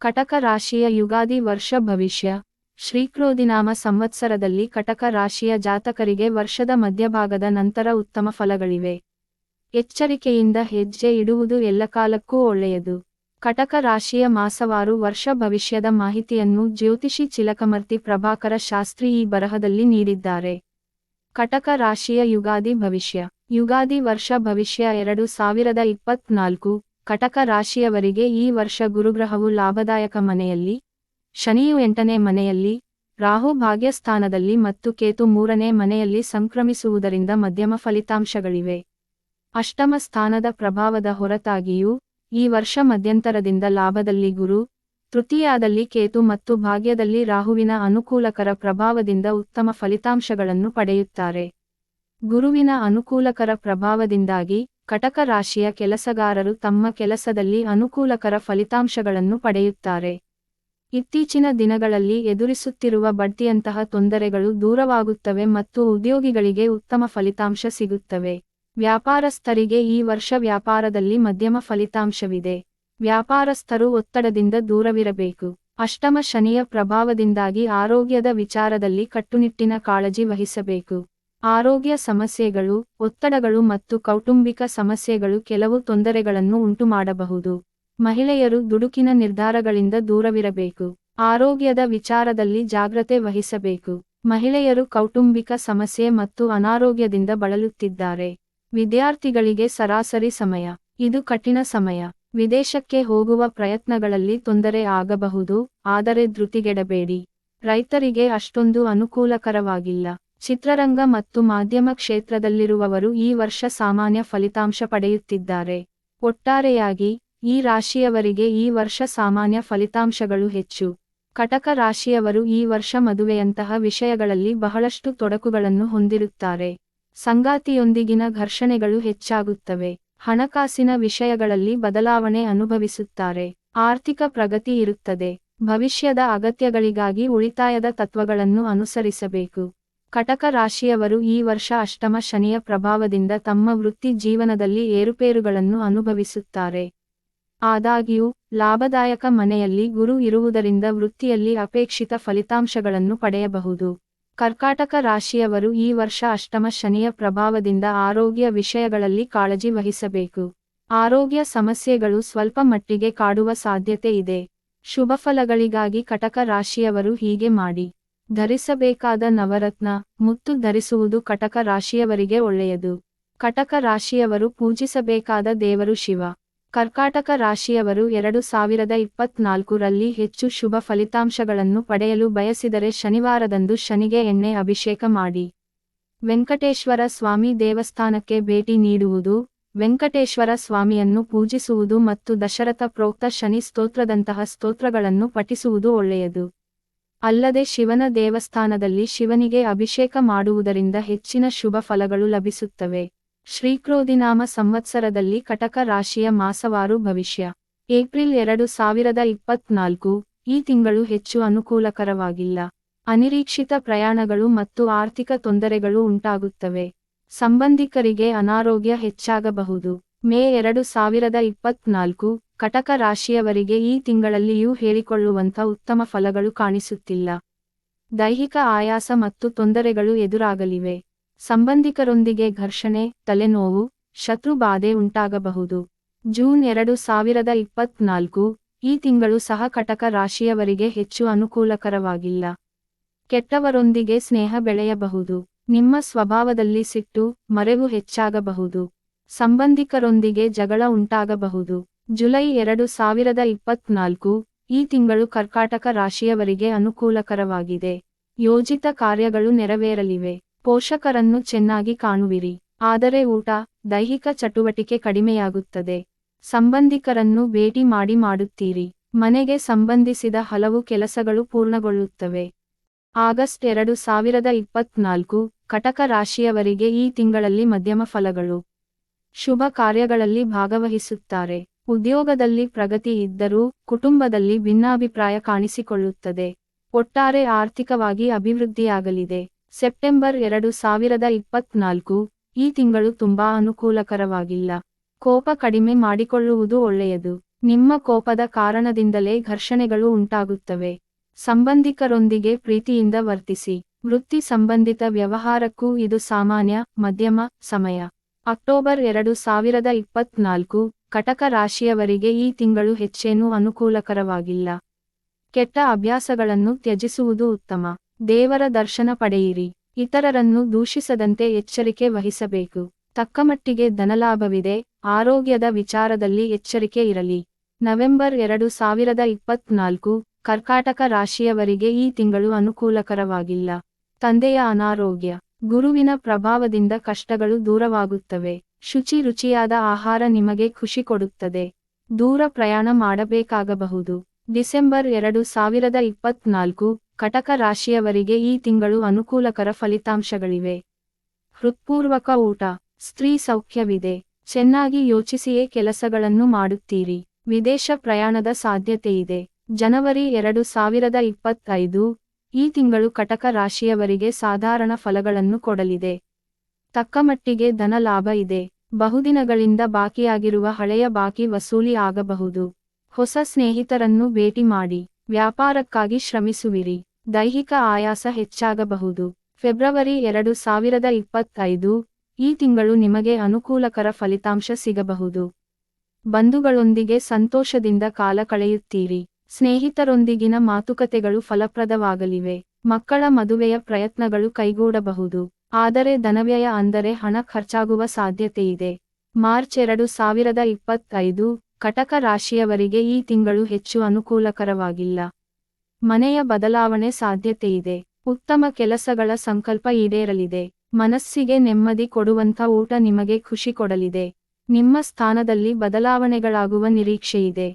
ಕಟಕ ರಾಶಿಯ ಯುಗಾದಿ ವರ್ಷ ಭವಿಷ್ಯ. ಶ್ರೀಕ್ರೋಧಿನಾಮ ಸಂವತ್ಸರದಲ್ಲಿ ಕಟಕ ರಾಶಿಯ ಜಾತಕರಿಗೆ ವರ್ಷದ ಮಧ್ಯಭಾಗದ ನಂತರ ಉತ್ತಮ ಫಲಗಳಿವೆ. ಎಚ್ಚರಿಕೆಯಿಂದ ಹೆಜ್ಜೆ ಇಡುವುದು ಎಲ್ಲಕಾಲಕ್ಕೂ ಒಳ್ಳೆಯದು. ಕಟಕ ರಾಶಿಯ ಮಾಸವಾರು ವರ್ಷ ಭವಿಷ್ಯದ ಮಾಹಿತಿಯನ್ನು ಜ್ಯೋತಿಷಿ ಚಿಲಕಮರ್ತಿ ಪ್ರಭಾಕರ ಶಾಸ್ತ್ರಿ ಈ ಬರಹದಲ್ಲಿ ನೀಡಿದ್ದಾರೆ. ಕಟಕ ರಾಶಿಯ ಯುಗಾದಿ ಭವಿಷ್ಯ. ಯುಗಾದಿ ವರ್ಷ ಭವಿಷ್ಯ 2024. ಕಟಕ ರಾಶಿಯವರಿಗೆ ಈ ವರ್ಷ ಗುರುಗ್ರಹವು ಲಾಭದಾಯಕ ಮನೆಯಲ್ಲಿ, ಶನಿಯು 8ನೇ ಮನೆಯಲ್ಲಿ, ರಾಹು ಭಾಗ್ಯಸ್ಥಾನದಲ್ಲಿ ಮತ್ತು ಕೇತು 3ನೇ ಮನೆಯಲ್ಲಿ ಸಂಕ್ರಮಿಸುವುದರಿಂದ ಮಧ್ಯಮ ಫಲಿತಾಂಶಗಳಿವೆ. ಅಷ್ಟಮ ಸ್ಥಾನದ ಪ್ರಭಾವದ ಹೊರತಾಗಿಯೂ ಈ ವರ್ಷ ಮಧ್ಯಂತರದಿಂದ ಲಾಭದಲ್ಲಿ ಗುರು, ತೃತೀಯದಲ್ಲಿ ಕೇತು ಮತ್ತು ಭಾಗ್ಯದಲ್ಲಿ ರಾಹುವಿನ ಅನುಕೂಲಕರ ಪ್ರಭಾವದಿಂದ ಉತ್ತಮ ಫಲಿತಾಂಶಗಳನ್ನು ಪಡೆಯುತ್ತಾರೆ. ಗುರುವಿನ ಅನುಕೂಲಕರ ಪ್ರಭಾವದಿಂದಾಗಿ ಕಟಕ ರಾಶಿಯ ಕೆಲಸಗಾರರು ತಮ್ಮ ಕೆಲಸದಲ್ಲಿ ಅನುಕೂಲಕರ ಫಲಿತಾಂಶಗಳನ್ನು ಪಡೆಯುತ್ತಾರೆ. ಇತ್ತೀಚಿನ ದಿನಗಳಲ್ಲಿ ಎದುರಿಸುತ್ತಿರುವ ಬಡ್ತಿಯಂತಹ ತೊಂದರೆಗಳು ದೂರವಾಗುತ್ತವೆ ಮತ್ತು ಉದ್ಯೋಗಿಗಳಿಗೆ ಉತ್ತಮ ಫಲಿತಾಂಶ ಸಿಗುತ್ತವೆ. ವ್ಯಾಪಾರಸ್ಥರಿಗೆ ಈ ವರ್ಷ ವ್ಯಾಪಾರದಲ್ಲಿ ಮಧ್ಯಮ ಫಲಿತಾಂಶವಿದೆ. ವ್ಯಾಪಾರಸ್ಥರು ಒತ್ತಡದಿಂದ ದೂರವಿರಬೇಕು. ಅಷ್ಟಮ ಶನಿಯ ಪ್ರಭಾವದಿಂದಾಗಿ ಆರೋಗ್ಯದ ವಿಚಾರದಲ್ಲಿ ಕಟ್ಟುನಿಟ್ಟಿನ ಕಾಳಜಿ ವಹಿಸಬೇಕು. ಆರೋಗ್ಯ ಸಮಸ್ಯೆಗಳು, ಒತ್ತಡಗಳು ಮತ್ತು ಕೌಟುಂಬಿಕ ಸಮಸ್ಯೆಗಳು ಕೆಲವು ತೊಂದರೆಗಳನ್ನು ಉಂಟುಮಾಡಬಹುದು. ಮಹಿಳೆಯರು ದುಡುಕಿನ ನಿರ್ಧಾರಗಳಿಂದ ದೂರವಿರಬೇಕು. ಆರೋಗ್ಯದ ವಿಚಾರದಲ್ಲಿ ಜಾಗ್ರತೆ ವಹಿಸಬೇಕು. ಮಹಿಳೆಯರು ಕೌಟುಂಬಿಕ ಸಮಸ್ಯೆ ಮತ್ತು ಅನಾರೋಗ್ಯದಿಂದ ಬಳಲುತ್ತಿದ್ದಾರೆ. ವಿದ್ಯಾರ್ಥಿಗಳಿಗೆ ಸರಾಸರಿ ಸಮಯ. ಇದು ಕಠಿಣ ಸಮಯ. ವಿದೇಶಕ್ಕೆ ಹೋಗುವ ಪ್ರಯತ್ನಗಳಲ್ಲಿ ತೊಂದರೆ ಆಗಬಹುದು, ಆದರೆ ಧೃತಿಗೆಡಬೇಡಿ. ರೈತರಿಗೆ ಅಷ್ಟೊಂದು ಅನುಕೂಲಕರವಾಗಿಲ್ಲ. ಚಿತ್ರರಂಗ ಮತ್ತು ಮಾಧ್ಯಮ ಕ್ಷೇತ್ರದಲ್ಲಿರುವವರು ಈ ವರ್ಷ ಸಾಮಾನ್ಯ ಫಲಿತಾಂಶ ಪಡೆಯುತ್ತಿದ್ದಾರೆ. ಒಟ್ಟಾರೆಯಾಗಿ ಈ ರಾಶಿಯವರಿಗೆ ಈ ವರ್ಷ ಸಾಮಾನ್ಯ ಫಲಿತಾಂಶಗಳು ಹೆಚ್ಚು. ಕಟಕ ರಾಶಿಯವರು ಈ ವರ್ಷ ಮದುವೆಯಂತಹ ವಿಷಯಗಳಲ್ಲಿ ಬಹಳಷ್ಟು ತೊಡಕುಗಳನ್ನು ಹೊಂದಿರುತ್ತಾರೆ. ಸಂಗಾತಿಯೊಂದಿಗಿನ ಘರ್ಷಣೆಗಳು ಹೆಚ್ಚಾಗುತ್ತವೆ. ಹಣಕಾಸಿನ ವಿಷಯಗಳಲ್ಲಿ ಬದಲಾವಣೆ ಅನುಭವಿಸುತ್ತಾರೆ. ಆರ್ಥಿಕ ಪ್ರಗತಿ ಇರುತ್ತದೆ. ಭವಿಷ್ಯದ ಅಗತ್ಯಗಳಿಗಾಗಿ ಉಳಿತಾಯದ ತತ್ವಗಳನ್ನು ಅನುಸರಿಸಬೇಕು. ಕಟಕ ರಾಶಿಯವರು ಈ ವರ್ಷ ಅಷ್ಟಮ ಶನಿಯ ಪ್ರಭಾವದಿಂದ ತಮ್ಮ ವೃತ್ತಿ ಜೀವನದಲ್ಲಿ ಏರುಪೇರುಗಳನ್ನು ಅನುಭವಿಸುತ್ತಾರೆ. ಆದಾಗ್ಯೂ ಲಾಭದಾಯಕ ಮನೆಯಲ್ಲಿ ಗುರು ಇರುವುದರಿಂದ ವೃತ್ತಿಯಲ್ಲಿ ಅಪೇಕ್ಷಿತ ಫಲಿತಾಂಶಗಳನ್ನು ಪಡೆಯಬಹುದು. ಕರ್ಕಾಟಕ ರಾಶಿಯವರು ಈ ವರ್ಷ ಅಷ್ಟಮ ಶನಿಯ ಪ್ರಭಾವದಿಂದ ಆರೋಗ್ಯ ವಿಷಯಗಳಲ್ಲಿ ಕಾಳಜಿ ವಹಿಸಬೇಕು. ಆರೋಗ್ಯ ಸಮಸ್ಯೆಗಳು ಸ್ವಲ್ಪ ಮಟ್ಟಿಗೆ ಕಾಡುವ ಸಾಧ್ಯತೆ ಇದೆ. ಶುಭಫಲಗಳಿಗಾಗಿ ಕಟಕ ರಾಶಿಯವರು ಹೀಗೆ ಮಾಡಿ. ಧರಿಸಬೇಕಾದ ನವರತ್ನ, ಮುತ್ತು ಧರಿಸುವುದು ಕಟಕ ರಾಶಿಯವರಿಗೆ ಒಳ್ಳೆಯದು. ಕಟಕ ರಾಶಿಯವರು ಪೂಜಿಸಬೇಕಾದ ದೇವರು ಶಿವ. ಕರ್ಕಾಟಕ ರಾಶಿಯವರು 2024ರಲ್ಲಿ ಹೆಚ್ಚು ಶುಭ ಫಲಿತಾಂಶಗಳನ್ನು ಪಡೆಯಲು ಬಯಸಿದರೆ ಶನಿವಾರದಂದು ಶನಿಗೆ ಎಣ್ಣೆ ಅಭಿಷೇಕ ಮಾಡಿ. ವೆಂಕಟೇಶ್ವರ ಸ್ವಾಮಿ ದೇವಸ್ಥಾನಕ್ಕೆ ಭೇಟಿ ನೀಡುವುದು, ವೆಂಕಟೇಶ್ವರ ಸ್ವಾಮಿಯನ್ನು ಪೂಜಿಸುವುದು ಮತ್ತು ದಶರಥ ಪ್ರೋಕ್ತ ಶನಿ ಸ್ತೋತ್ರದಂತಹ ಸ್ತೋತ್ರಗಳನ್ನು ಪಠಿಸುವುದು ಒಳ್ಳೆಯದು. ಅಲ್ಲದೆ ಶಿವನ ದೇವಸ್ಥಾನದಲ್ಲಿ ಶಿವನಿಗೆ ಅಭಿಷೇಕ ಮಾಡುವುದರಿಂದ ಹೆಚ್ಚಿನ ಶುಭ ಫಲಗಳು ಲಭಿಸುತ್ತವೆ. ಶ್ರೀಕ್ರೋಧಿನಾಮ ಸಂವತ್ಸರದಲ್ಲಿ ಕಟಕ ರಾಶಿಯ ಮಾಸವಾರು ಭವಿಷ್ಯ. ಏಪ್ರಿಲ್ 2024. ಈ ತಿಂಗಳು ಹೆಚ್ಚು ಅನುಕೂಲಕರವಾಗಿಲ್ಲ. ಅನಿರೀಕ್ಷಿತ ಪ್ರಯಾಣಗಳು ಮತ್ತು ಆರ್ಥಿಕ ತೊಂದರೆಗಳು ಉಂಟಾಗುತ್ತವೆ. ಸಂಬಂಧಿಕರಿಗೆ ಅನಾರೋಗ್ಯ ಹೆಚ್ಚಾಗಬಹುದು. ಮೇ 2024. ಕಟಕ ರಾಶಿಯವರಿಗೆ ಈ ತಿಂಗಳಲ್ಲಿಯೂ ಹೇಳಿಕೊಳ್ಳುವಂಥ ಉತ್ತಮ ಫಲಗಳು ಕಾಣಿಸುತ್ತಿಲ್ಲ. ದೈಹಿಕ ಆಯಾಸ ಮತ್ತು ತೊಂದರೆಗಳು ಎದುರಾಗಲಿವೆ. ಸಂಬಂಧಿಕರೊಂದಿಗೆ ಘರ್ಷಣೆ, ತಲೆನೋವು, ಶತ್ರು ಬಾಧೆ ಉಂಟಾಗಬಹುದು. ಜೂನ್ 2024. ಈ ತಿಂಗಳು ಸಹ ಕಟಕ ರಾಶಿಯವರಿಗೆ ಹೆಚ್ಚು ಅನುಕೂಲಕರವಾಗಿಲ್ಲ. ಕೆಟ್ಟವರೊಂದಿಗೆ ಸ್ನೇಹ ಬೆಳೆಯಬಹುದು. ನಿಮ್ಮ ಸ್ವಭಾವದಲ್ಲಿ ಸಿಟ್ಟು, ಮರೆವು ಹೆಚ್ಚಾಗಬಹುದು. ಸಂಬಂಧಿಕರೊಂದಿಗೆ ಜಗಳ ಉಂಟಾಗಬಹುದು. ಜುಲೈ 2024. ಈ ತಿಂಗಳು ಕರ್ಕಾಟಕ ರಾಶಿಯವರಿಗೆ ಅನುಕೂಲಕರವಾಗಿದೆ. ಯೋಜಿತ ಕಾರ್ಯಗಳು ನೆರವೇರಲಿವೆ. ಪೋಷಕರನ್ನು ಚೆನ್ನಾಗಿ ಕಾಣುವಿರಿ. ಆದರೆ ಊಟ, ದೈಹಿಕ ಚಟುವಟಿಕೆ ಕಡಿಮೆಯಾಗುತ್ತದೆ. ಸಂಬಂಧಿಕರನ್ನು ಭೇಟಿ ಮಾಡುತ್ತೀರಿ. ಮನೆಗೆ ಸಂಬಂಧಿಸಿದ ಹಲವು ಕೆಲಸಗಳು ಪೂರ್ಣಗೊಳ್ಳುತ್ತವೆ. ಆಗಸ್ಟ್ 2024. ಕಟಕ ರಾಶಿಯವರಿಗೆ ಈ ತಿಂಗಳಲ್ಲಿ ಮಧ್ಯಮ ಫಲಗಳು. ಶುಭ ಕಾರ್ಯಗಳಲ್ಲಿ ಭಾಗವಹಿಸುತ್ತಾರೆ. ಉದ್ಯೋಗದಲ್ಲಿ ಪ್ರಗತಿ ಇದ್ದರೂ ಕುಟುಂಬದಲ್ಲಿ ಭಿನ್ನಾಭಿಪ್ರಾಯ ಕಾಣಿಸಿಕೊಳ್ಳುತ್ತದೆ. ಒಟ್ಟಾರೆ ಆರ್ಥಿಕವಾಗಿ ಅಭಿವೃದ್ಧಿಯಾಗಲಿದೆ. ಸೆಪ್ಟೆಂಬರ್ 2024. ಈ ತಿಂಗಳು ತುಂಬಾ ಅನುಕೂಲಕರವಾಗಿಲ್ಲ. ಕೋಪ ಕಡಿಮೆ ಮಾಡಿಕೊಳ್ಳುವುದು ಒಳ್ಳೆಯದು. ನಿಮ್ಮ ಕೋಪದ ಕಾರಣದಿಂದಲೇ ಘರ್ಷಣೆಗಳು ಉಂಟಾಗುತ್ತವೆ. ಸಂಬಂಧಿಕರೊಂದಿಗೆ ಪ್ರೀತಿಯಿಂದ ವರ್ತಿಸಿ. ವೃತ್ತಿ ಸಂಬಂಧಿತ ವ್ಯವಹಾರಕ್ಕೂ ಇದು ಸಾಮಾನ್ಯ, ಮಧ್ಯಮ ಸಮಯ. ಅಕ್ಟೋಬರ್ 2024, ಕಟಕ ರಾಶಿಯವರಿಗೆ ಈ ತಿಂಗಳು ಹೆಚ್ಚೇನೂ ಅನುಕೂಲಕರವಾಗಿಲ್ಲ. ಕೆಟ್ಟ ಅಭ್ಯಾಸಗಳನ್ನು ತ್ಯಜಿಸುವುದು ಉತ್ತಮ. ದೇವರ ದರ್ಶನ ಪಡೆಯಿರಿ. ಇತರರನ್ನು ದೂಷಿಸದಂತೆ ಎಚ್ಚರಿಕೆ ವಹಿಸಬೇಕು. ತಕ್ಕಮಟ್ಟಿಗೆ ಧನಲಾಭವಿದೆ. ಆರೋಗ್ಯದ ವಿಚಾರದಲ್ಲಿ ಎಚ್ಚರಿಕೆ ಇರಲಿ. ನವೆಂಬರ್ 2024, ಕರ್ಕಾಟಕ ರಾಶಿಯವರಿಗೆ ಈ ತಿಂಗಳು ಅನುಕೂಲಕರವಾಗಿಲ್ಲ. ತಂದೆಯ ಅನಾರೋಗ್ಯ. ಗುರುವಿನ ಪ್ರಭಾವದಿಂದ ಕಷ್ಟಗಳು ದೂರವಾಗುತ್ತವೆ. ರುಚಿಯಾದ ಆಹಾರ ನಿಮಗೆ ಖುಷಿ ಕೊಡುತ್ತದೆ. ದೂರ ಪ್ರಯಾಣ ಮಾಡಬೇಕಾಗಬಹುದು. ಡಿಸೆಂಬರ್ 2024, ಕಟಕ ರಾಶಿಯವರಿಗೆ ಈ ತಿಂಗಳು ಅನುಕೂಲಕರ ಫಲಿತಾಂಶಗಳಿವೆ. ಹೃತ್ಪೂರ್ವಕ ಊಟ. ಸ್ತ್ರೀ ಸೌಖ್ಯವಿದೆ. ಚೆನ್ನಾಗಿ ಯೋಚಿಸಿಯೇ ಕೆಲಸಗಳನ್ನು ಮಾಡುತ್ತೀರಿ. ವಿದೇಶ ಪ್ರಯಾಣದ ಸಾಧ್ಯತೆಯಿದೆ. ಜನವರಿ 2025, ಈ ತಿಂಗಳು ಕಟಕ ರಾಶಿಯವರಿಗೆ ಸಾಧಾರಣ ಫಲಗಳನ್ನು ಕೊಡಲಿದೆ. ತಕ್ಕಮಟ್ಟಿಗೆ ಧನ ಲಾಭ ಇದೆ. ಬಹುದಿನಗಳಿಂದ ಬಾಕಿಯಾಗಿರುವ ಹಳೆಯ ಬಾಕಿ ವಸೂಲಿ ಆಗಬಹುದು. ಹೊಸ ಸ್ನೇಹಿತರನ್ನು ಭೇಟಿ ಮಾಡಿ. ವ್ಯಾಪಾರಕ್ಕಾಗಿ ಶ್ರಮಿಸುವಿರಿ. ದೈಹಿಕ ಆಯಾಸ ಹೆಚ್ಚಾಗಬಹುದು. ಫೆಬ್ರವರಿ 2025, ಈ ತಿಂಗಳು ನಿಮಗೆ ಅನುಕೂಲಕರ ಫಲಿತಾಂಶ ಸಿಗಬಹುದು. ಬಂಧುಗಳೊಂದಿಗೆ ಸಂತೋಷದಿಂದ ಕಾಲ ಕಳೆಯುತ್ತೀರಿ. ಸ್ನೇಹಿತರೊಂದಿಗಿನ ಮಾತುಕತೆಗಳು ಫಲಪ್ರದವಾಗಲಿವೆ. ಮಕ್ಕಳ ಮದುವೆಯ ಪ್ರಯತ್ನಗಳು ಕೈಗೂಡಬಹುದು. ಆದರೆ ಧನವ್ಯಯ ಅಂದರೆ ಹಣ ಖರ್ಚಾಗುವ ಸಾಧ್ಯತೆಯಿದೆ. ಮಾರ್ಚ್ 2025, ಕಟಕ ರಾಶಿಯವರಿಗೆ ಈ ತಿಂಗಳು ಹೆಚ್ಚು ಅನುಕೂಲಕರವಾಗಿಲ್ಲ. ಮನೆಯ ಬದಲಾವಣೆ ಸಾಧ್ಯತೆಯಿದೆ. ಉತ್ತಮ ಕೆಲಸಗಳ ಸಂಕಲ್ಪ ಈಡೇರಲಿದೆ. ಮನಸ್ಸಿಗೆ ನೆಮ್ಮದಿ ಕೊಡುವಂಥ ಊಟ ನಿಮಗೆ ಖುಷಿ ಕೊಡಲಿದೆ. ನಿಮ್ಮ ಸ್ಥಾನದಲ್ಲಿ ಬದಲಾವಣೆಗಳಾಗುವ ನಿರೀಕ್ಷೆಯಿದೆ.